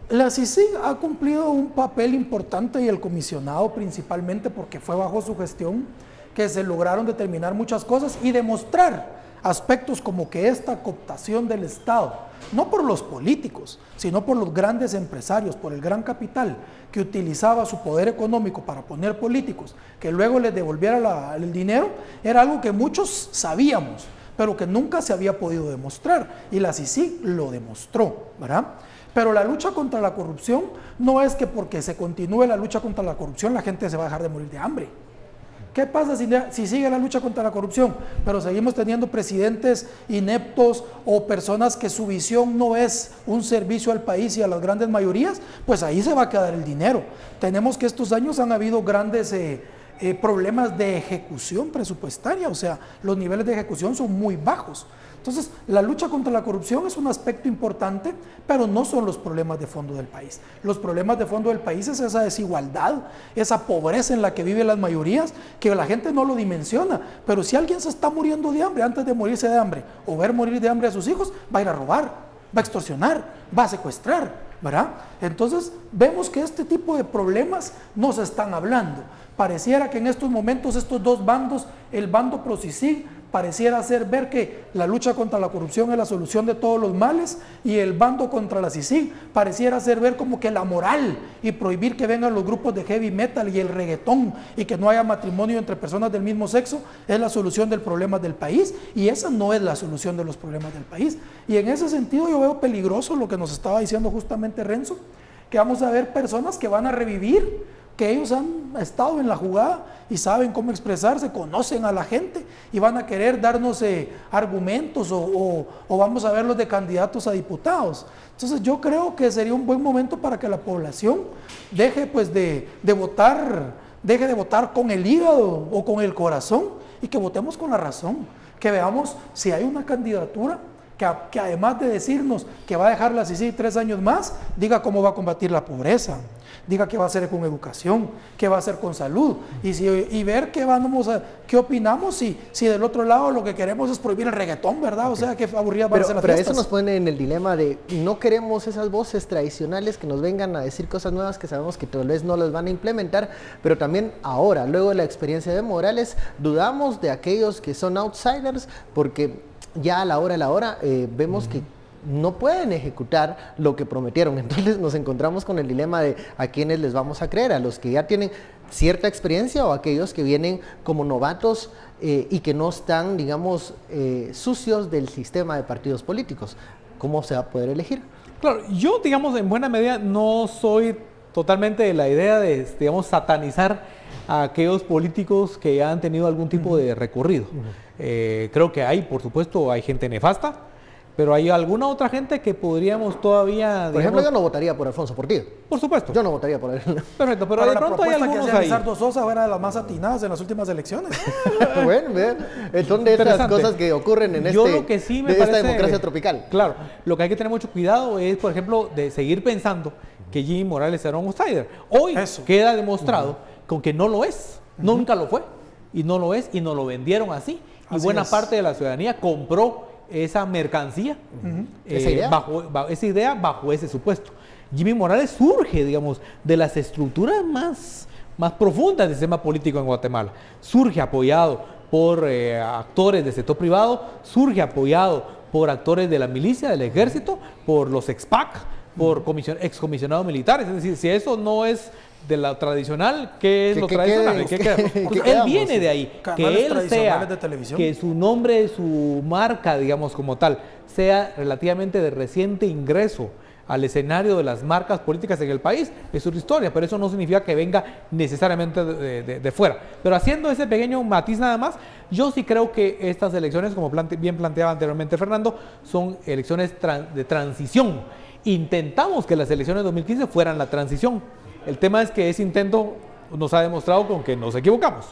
la CICIG ha cumplido un papel importante, y el comisionado principalmente, porque fue bajo su gestión que se lograron determinar muchas cosas y demostrar aspectos como que esta cooptación del Estado, no por los políticos, sino por los grandes empresarios, por el gran capital que utilizaba su poder económico para poner políticos que luego les devolviera el dinero, era algo que muchos sabíamos, pero que nunca se había podido demostrar, y la CICIG lo demostró, ¿verdad? Pero la lucha contra la corrupción no es que porque se continúe la lucha contra la corrupción la gente se va a dejar de morir de hambre. ¿Qué pasa si sigue la lucha contra la corrupción, pero seguimos teniendo presidentes ineptos o personas que su visión no es un servicio al país y a las grandes mayorías? Pues ahí se va a quedar el dinero. Tenemos que estos años han habido grandes problemas de ejecución presupuestaria, o sea, los niveles de ejecución son muy bajos. Entonces, la lucha contra la corrupción es un aspecto importante, pero no son los problemas de fondo del país. Los problemas de fondo del país es esa desigualdad, esa pobreza en la que viven las mayorías, que la gente no lo dimensiona. Pero si alguien se está muriendo de hambre, antes de morirse de hambre o ver morir de hambre a sus hijos, va a ir a robar. va a extorsionar, va a secuestrar, ¿verdad? Entonces vemos que este tipo de problemas no se están hablando. Pareciera que en estos momentos estos dos bandos, el bando pro-CICIG, pareciera ver que la lucha contra la corrupción es la solución de todos los males, y el bando contra la CICIG pareciera ver como que la moral y prohibir que vengan los grupos de heavy metal y el reggaetón y que no haya matrimonio entre personas del mismo sexo es la solución del problema del país, y esa no es la solución de los problemas del país. Y en ese sentido yo veo peligroso lo que nos estaba diciendo justamente Renzo, que vamos a ver personas que van a revivir, que ellos han estado en la jugada y saben cómo expresarse, conocen a la gente y van a querer darnos argumentos o vamos a verlos de candidatos a diputados. Entonces yo creo que sería un buen momento para que la población deje pues de votar con el hígado o con el corazón y que votemos con la razón, que veamos si hay una candidatura que además de decirnos que va a dejar la CICIG 3 años más, diga cómo va a combatir la pobreza, diga qué va a hacer con educación, qué va a hacer con salud, y ver qué opinamos si del otro lado lo que queremos es prohibir el reggaetón, ¿verdad? O sea, qué aburridas van a ser las fiestas. Pero eso nos pone en el dilema de no queremos esas voces tradicionales que nos vengan a decir cosas nuevas que sabemos que tal vez no las van a implementar, pero también ahora, luego de la experiencia de Morales, dudamos de aquellos que son outsiders, porque ya a la hora vemos que no pueden ejecutar lo que prometieron. Entonces nos encontramos con el dilema de a quiénes les vamos a creer, a los que ya tienen cierta experiencia o a aquellos que vienen como novatos y que no están, digamos, sucios del sistema de partidos políticos. ¿Cómo se va a poder elegir? Claro, yo, digamos, en buena medida no soy totalmente de la idea de, digamos, satanizar a aquellos políticos que ya han tenido algún tipo de recorrido. Creo que por supuesto, hay gente nefasta, pero hay alguna otra gente que podríamos todavía... Por ejemplo, yo no votaría por Alfonso Portillo. Por supuesto. Yo no votaría por él. Perfecto, pero de pronto hay algunos ahí. Lizardo Sosa era de las más atinadas en las últimas elecciones. Bueno, son de estas cosas que ocurren en esta democracia tropical. Claro, lo que hay que tener mucho cuidado es, por ejemplo, de seguir pensando que Jimmy Morales era un outsider. Hoy queda demostrado con que no lo es, nunca lo fue, y no lo es, y nos lo vendieron así. Y buena parte de la ciudadanía compró esa mercancía, esa idea bajo ese supuesto. Jimmy Morales surge, digamos, de las estructuras más profundas del sistema político en Guatemala. Surge apoyado por actores del sector privado, surge apoyado por actores de la milicia, del ejército, por los ex-PAC, por excomisionados militares. Es decir, si eso no es de la tradicional, ¿qué es lo tradicional? Él viene de ahí, que él sea, que su nombre, su marca, digamos, como tal, sea relativamente de reciente ingreso al escenario de las marcas políticas en el país, es su historia, pero eso no significa que venga necesariamente de fuera. Pero haciendo ese pequeño matiz nada más, yo sí creo que estas elecciones, como bien planteaba anteriormente Fernando, son elecciones de transición. Intentamos que las elecciones de 2015 fueran la transición. El tema es que ese intento nos ha demostrado con que nos equivocamos.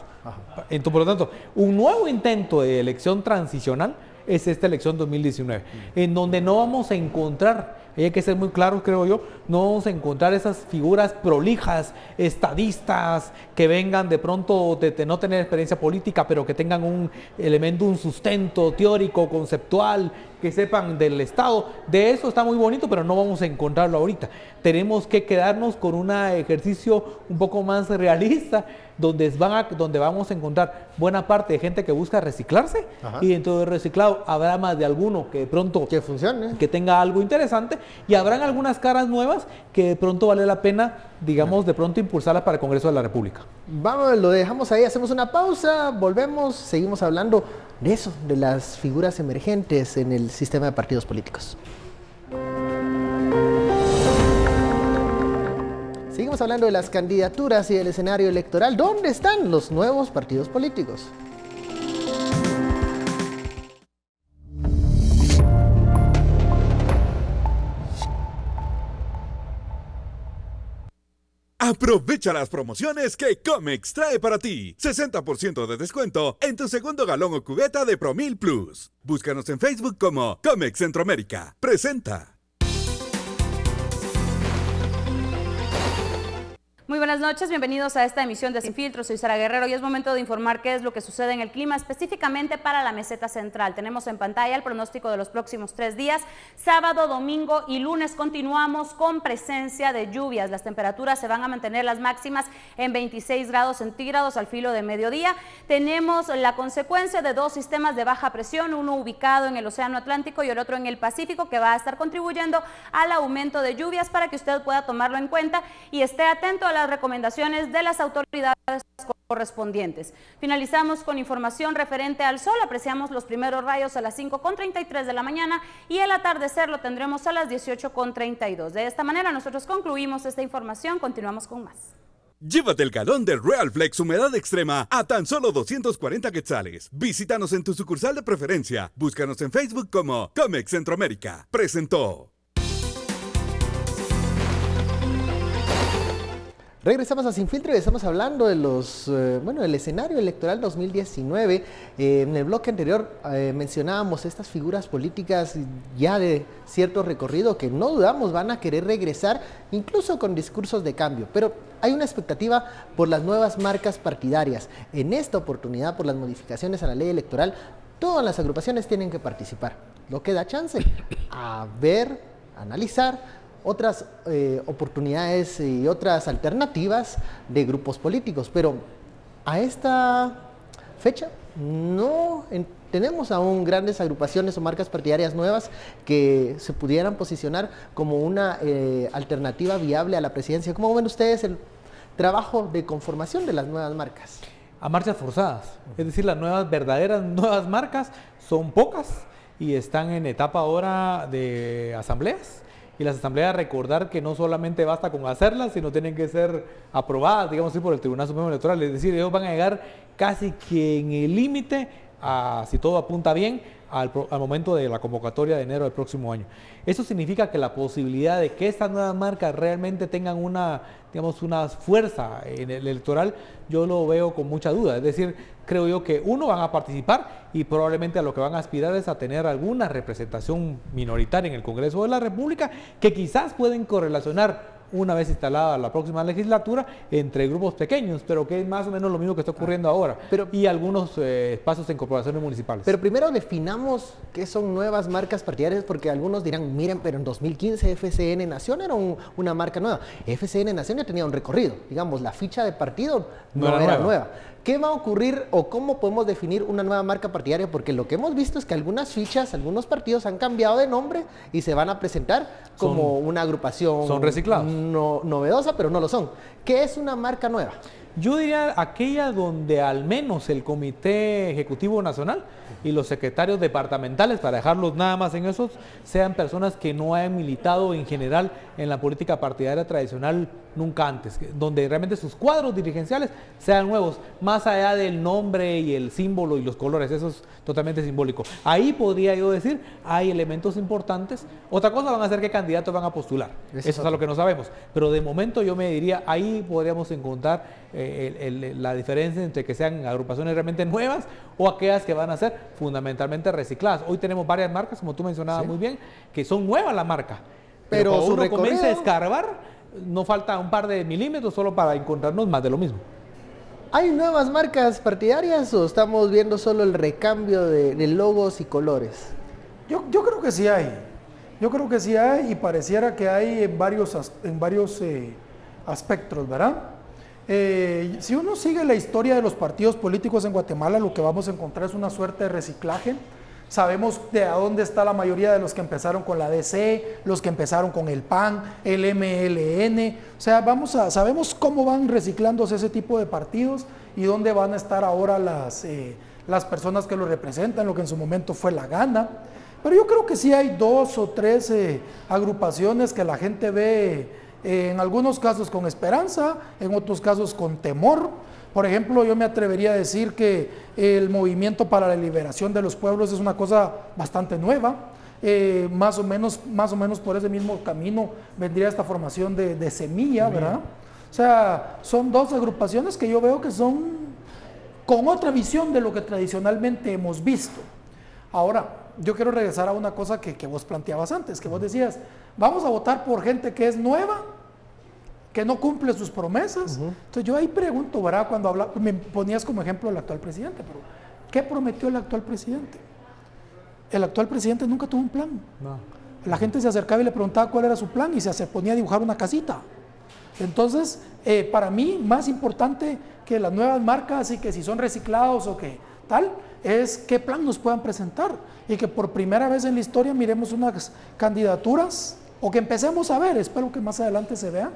Entonces, por lo tanto, un nuevo intento de elección transicional es esta elección 2019, en donde no vamos a encontrar, hay que ser muy claros, creo yo, no vamos a encontrar esas figuras prolijas, estadistas, que vengan de pronto de no tener experiencia política, pero que tengan un elemento, un sustento teórico, conceptual, que sepan del Estado. De eso está muy bonito, pero no vamos a encontrarlo ahorita. Tenemos que quedarnos con un ejercicio un poco más realista, donde vamos a encontrar buena parte de gente que busca reciclarse, y dentro del reciclado habrá más de alguno que de pronto que funcione, que tenga algo interesante, y habrán algunas caras nuevas que de pronto vale la pena, digamos, de pronto impulsarlas para el Congreso de la República. Vamos, lo dejamos ahí, hacemos una pausa, volvemos, seguimos hablando de eso, de las figuras emergentes en el sistema de partidos políticos. Seguimos hablando de las candidaturas y del escenario electoral. ¿Dónde están los nuevos partidos políticos? Aprovecha las promociones que Comex trae para ti. 60% de descuento en tu segundo galón o cubeta de Promil Plus. Búscanos en Facebook como Comex Centroamérica. Presenta. Muy buenas noches, bienvenidos a esta emisión de Sin Filtro. Soy Sara Guerrero y es momento de informar qué es lo que sucede en el clima, específicamente para la meseta central. Tenemos en pantalla el pronóstico de los próximos 3 días. Sábado, domingo y lunes continuamos con presencia de lluvias. Las temperaturas se van a mantener las máximas en 26 grados centígrados al filo de mediodía. Tenemos la consecuencia de 2 sistemas de baja presión, uno ubicado en el Océano Atlántico y el otro en el Pacífico, que va a estar contribuyendo al aumento de lluvias para que usted pueda tomarlo en cuenta y esté atento a las recomendaciones de las autoridades correspondientes. Finalizamos con información referente al sol. Apreciamos los primeros rayos a las 5:33 de la mañana y el atardecer lo tendremos a las 18:32. De esta manera nosotros concluimos esta información. Continuamos con más. Llévate el galón de Real Flex Humedad Extrema a tan solo 240 quetzales. Visítanos en tu sucursal de preferencia. Búscanos en Facebook como Comex Centroamérica. Presentó. Regresamos a Sin Filtro y estamos hablando de el escenario electoral 2019. En el bloque anterior mencionábamos estas figuras políticas ya de cierto recorrido que no dudamos van a querer regresar, incluso con discursos de cambio. Pero hay una expectativa por las nuevas marcas partidarias. En esta oportunidad, por las modificaciones a la ley electoral, todas las agrupaciones tienen que participar, lo que da chance a ver, analizar otras oportunidades y otras alternativas de grupos políticos, pero a esta fecha no tenemos aún grandes agrupaciones o marcas partidarias nuevas que se pudieran posicionar como una alternativa viable a la presidencia. ¿Cómo ven ustedes el trabajo de conformación de las nuevas marcas? A marchas forzadas, es decir, las verdaderas nuevas marcas son pocas y están en etapa ahora de asambleas. Y las asambleas, recordar que no solamente basta con hacerlas, sino tienen que ser aprobadas, digamos así, por el Tribunal Supremo Electoral. Es decir, ellos van a llegar casi que en el límite, si todo apunta bien, al momento de la convocatoria de enero del próximo año. Eso significa que la posibilidad de que estas nuevas marcas realmente tengan una fuerza en el electoral, yo lo veo con mucha duda. Es decir, creo yo que van a participar y probablemente a lo que van a aspirar es a tener alguna representación minoritaria en el Congreso de la República, que quizás pueden correlacionar una vez instalada la próxima legislatura entre grupos pequeños, pero que es más o menos lo mismo que está ocurriendo ahora, y algunos espacios en corporaciones municipales. Pero primero definamos qué son nuevas marcas partidarias, porque algunos dirán, miren, pero en 2015 FCN Nación era una marca nueva. FCN Nación ya tenía un recorrido, digamos, la ficha de partido no era nueva. ¿Qué va a ocurrir o cómo podemos definir una nueva marca partidaria? Porque lo que hemos visto es que algunas fichas, algunos partidos han cambiado de nombre y se van a presentar como una agrupación. Son reciclados. Novedosa, pero no lo son. ¿Qué es una marca nueva? Yo diría aquella donde al menos el Comité Ejecutivo Nacional y los secretarios departamentales, para dejarlos nada más en esos, sean personas que no hayan militado en general en la política partidaria tradicional nunca antes, donde realmente sus cuadros dirigenciales sean nuevos, más allá del nombre y el símbolo y los colores, eso es totalmente simbólico. Ahí podría yo decir, hay elementos importantes. Otra cosa van a ser qué candidatos van a postular, eso es algo que no sabemos, pero de momento yo me diría, ahí podríamos encontrar la diferencia entre que sean agrupaciones realmente nuevas o aquellas que van a ser fundamentalmente recicladas. Hoy tenemos varias marcas, como tú mencionabas muy bien, que son nuevas la marca, pero cuando uno comienza a escarbar, no falta un par de milímetros solo para encontrarnos más de lo mismo. ¿Hay nuevas marcas partidarias o estamos viendo solo el recambio de logos y colores? Yo creo que sí hay. Yo creo que sí hay y pareciera que hay en varios aspectos, ¿verdad? Si uno sigue la historia de los partidos políticos en Guatemala, lo que vamos a encontrar es una suerte de reciclaje. Sabemos de a dónde está la mayoría de los que empezaron con la DC, los que empezaron con el PAN, el MLN. O sea, sabemos cómo van reciclándose ese tipo de partidos y dónde van a estar ahora las personas que lo representan, lo que en su momento fue la Gana. Pero yo creo que sí hay 2 o 3 agrupaciones que la gente ve en algunos casos con esperanza, en otros casos con temor. Por ejemplo, yo me atrevería a decir que el Movimiento para la Liberación de los Pueblos es una cosa bastante nueva. Más o menos por ese mismo camino vendría esta formación de Semilla, ¿verdad? O sea, son 2 agrupaciones que yo veo que son con otra visión de lo que tradicionalmente hemos visto. Ahora, yo quiero regresar a una cosa que vos planteabas antes, que vos decías, vamos a votar por gente que es nueva, que no cumple sus promesas. Entonces yo ahí pregunto, ¿verdad? Cuando me ponías como ejemplo el actual presidente, pero ¿qué prometió el actual presidente? El actual presidente nunca tuvo un plan. No. La gente se acercaba y le preguntaba cuál era su plan y se ponía a dibujar una casita. Entonces, para mí, más importante que las nuevas marcas y que si son reciclados o que tal, es qué plan nos puedan presentar y que por primera vez en la historia miremos unas candidaturas o que empecemos a ver, espero que más adelante se vean,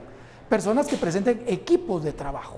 personas que presenten equipos de trabajo,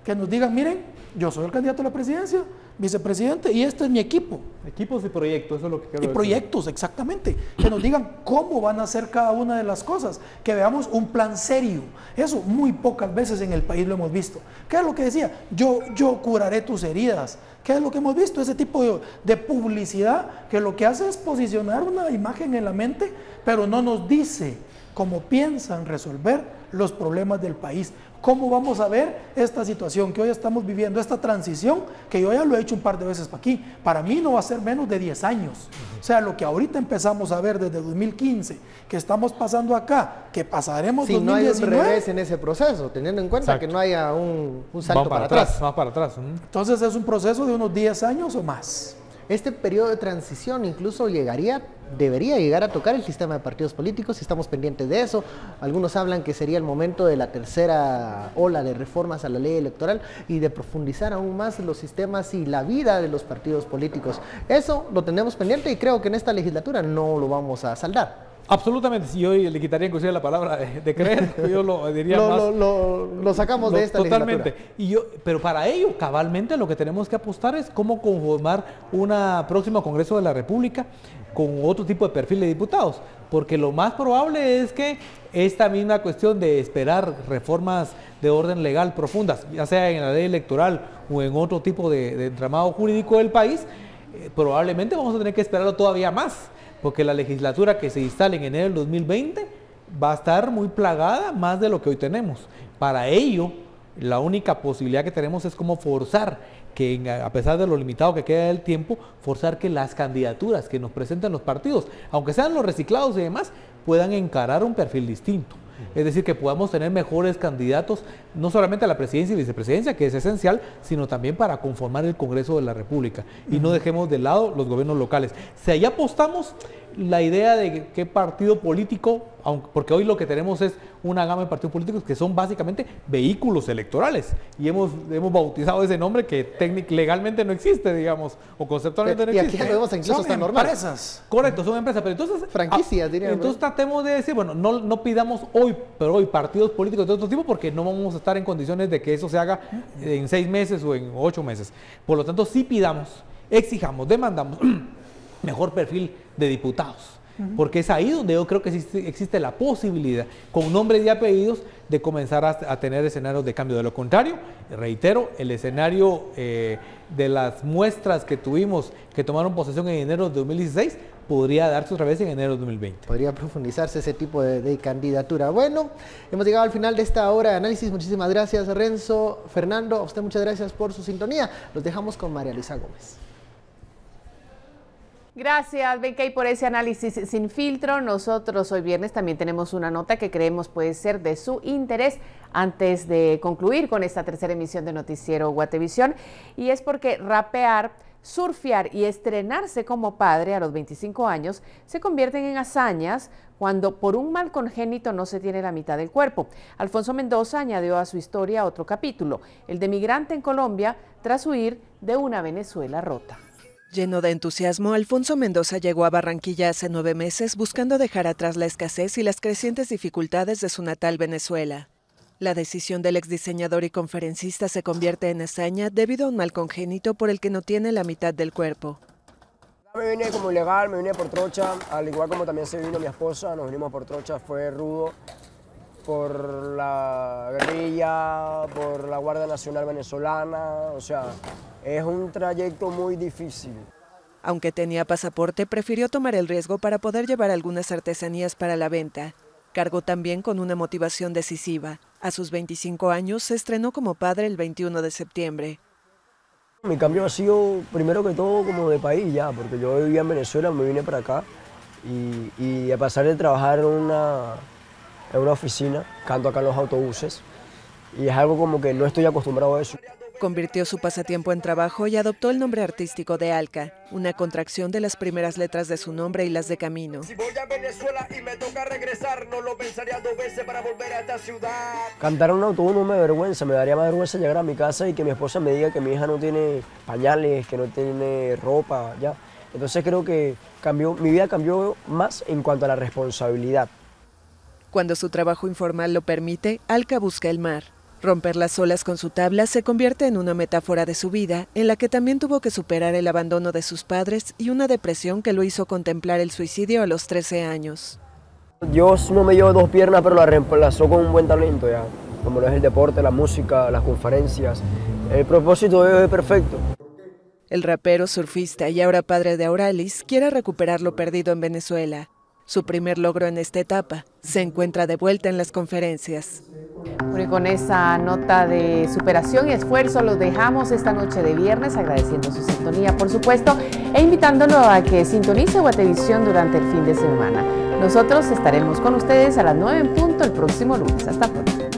que nos digan, miren, yo soy el candidato a la presidencia, vicepresidente, y este es mi equipo. Equipos y proyectos, eso es lo que quiero decir. Y proyectos, exactamente. Que nos digan cómo van a hacer cada una de las cosas. Que veamos un plan serio. Eso muy pocas veces en el país lo hemos visto. ¿Qué es lo que decía? Yo curaré tus heridas. ¿Qué es lo que hemos visto? Ese tipo de publicidad que lo que hace es posicionar una imagen en la mente, pero no nos dice cómo piensan resolver los problemas del país. ¿Cómo vamos a ver esta situación que hoy estamos viviendo, esta transición, que yo ya lo he hecho un par de veces para aquí? Para mí no va a ser menos de 10 años. O sea, lo que ahorita empezamos a ver desde 2015, que estamos pasando acá, que pasaremos 2019. Si no hay un revés en ese proceso, teniendo en cuenta que no haya un salto para atrás. Va para atrás. Entonces es un proceso de unos 10 años o más. Este periodo de transición incluso debería llegar a tocar el sistema de partidos políticos, si estamos pendientes de eso. Algunos hablan que sería el momento de la tercera ola de reformas a la ley electoral y de profundizar aún más los sistemas y la vida de los partidos políticos. Eso lo tenemos pendiente y creo que en esta legislatura no lo vamos a saldar. Absolutamente, si yo le quitaría inclusive la palabra de creer, yo lo diría más. Lo sacamos de esta totalmente. legislatura. Pero para ello, cabalmente, lo que tenemos que apostar es cómo conformar un próximo Congreso de la República con otro tipo de perfil de diputados, porque lo más probable es que esta misma cuestión de esperar reformas de orden legal profundas, ya sea en la ley electoral o en otro tipo de entramado jurídico del país, probablemente vamos a tener que esperarlo todavía más, porque la legislatura que se instale en enero del 2020 va a estar muy plagada más de lo que hoy tenemos. Para ello, la única posibilidad que tenemos es cómo forzar que, a pesar de lo limitado que queda del tiempo, forzar que las candidaturas que nos presenten los partidos, aunque sean los reciclados y demás, puedan encarar un perfil distinto. Es decir, que podamos tener mejores candidatos, no solamente a la presidencia y vicepresidencia, que es esencial, sino también para conformar el Congreso de la República. Y no dejemos de lado los gobiernos locales. Si ahí apostamos la idea de qué partido político, porque hoy lo que tenemos es una gama de partidos políticos que son básicamente vehículos electorales. Y hemos bautizado ese nombre que legalmente no existe, digamos, o conceptualmente no existe. Y aquí vemos incluso son empresas. Correcto, son empresas, pero entonces... franquicias, diría. Entonces tratemos de decir, bueno, no pidamos hoy partidos políticos de otro tipo, porque no vamos a estar en condiciones de que eso se haga en 6 meses o en 8 meses. Por lo tanto, sí pidamos, exijamos, demandamos mejor perfil de diputados, porque es ahí donde yo creo que existe la posibilidad, con nombres y apellidos, de comenzar a tener escenarios de cambio. De lo contrario, reitero, el escenario de las muestras que tuvimos, que tomaron posesión en enero de 2016, podría darse otra vez en enero de 2020. Podría profundizarse ese tipo de candidatura. Bueno, hemos llegado al final de esta hora de análisis. Muchísimas gracias, Renzo, Fernando. A usted muchas gracias por su sintonía. Los dejamos con María Luisa Gómez. Gracias, Benkei, por ese análisis sin filtro. Nosotros hoy viernes también tenemos una nota que creemos puede ser de su interés antes de concluir con esta tercera emisión de Noticiero Guatevisión, y es porque rapear, surfear y estrenarse como padre a los 25 años se convierten en hazañas cuando por un mal congénito no se tiene la mitad del cuerpo. Alfonso Mendoza añadió a su historia otro capítulo, el de migrante en Colombia tras huir de una Venezuela rota. Lleno de entusiasmo, Alfonso Mendoza llegó a Barranquilla hace 9 meses buscando dejar atrás la escasez y las crecientes dificultades de su natal Venezuela. La decisión del exdiseñador y conferencista se convierte en hazaña debido a un mal congénito por el que no tiene la mitad del cuerpo. Me vine como ilegal, me vine por trocha, al igual como también se vino mi esposa, nos vinimos por trocha, fue rudo por la guerrilla, por la Guardia Nacional Venezolana, o sea, es un trayecto muy difícil. Aunque tenía pasaporte, prefirió tomar el riesgo para poder llevar algunas artesanías para la venta. Cargó también con una motivación decisiva. A sus 25 años se estrenó como padre el 21 de septiembre. Mi cambio ha sido, primero que todo, como de país ya, porque yo vivía en Venezuela, me vine para acá y a pasar de trabajar en en una oficina, canto acá en los autobuses y es algo como que no estoy acostumbrado a eso. Convirtió su pasatiempo en trabajo y adoptó el nombre artístico de Alca, una contracción de las primeras letras de su nombre y las de Camino. Si voy a Venezuela y me toca regresar, no lo pensaría 2 veces para volver a esta ciudad. Cantar en un autobús no me avergüenza, me daría más vergüenza llegar a mi casa y que mi esposa me diga que mi hija no tiene pañales, que no tiene ropa, ya. Entonces creo que mi vida cambió más en cuanto a la responsabilidad. Cuando su trabajo informal lo permite, Alca busca el mar. Romper las olas con su tabla se convierte en una metáfora de su vida, en la que también tuvo que superar el abandono de sus padres y una depresión que lo hizo contemplar el suicidio a los 13 años. Dios no me dio 2 piernas, pero la reemplazó con un buen talento, ya, como lo es el deporte, la música, las conferencias. El propósito de Dios es perfecto. El rapero, surfista y ahora padre de Auralis quiere recuperar lo perdido en Venezuela. Su primer logro en esta etapa se encuentra de vuelta en las conferencias. Bueno, y con esa nota de superación y esfuerzo los dejamos esta noche de viernes, agradeciendo su sintonía, por supuesto, e invitándolo a que sintonice Guatevisión durante el fin de semana. Nosotros estaremos con ustedes a las 9 en punto el próximo lunes. Hasta pronto.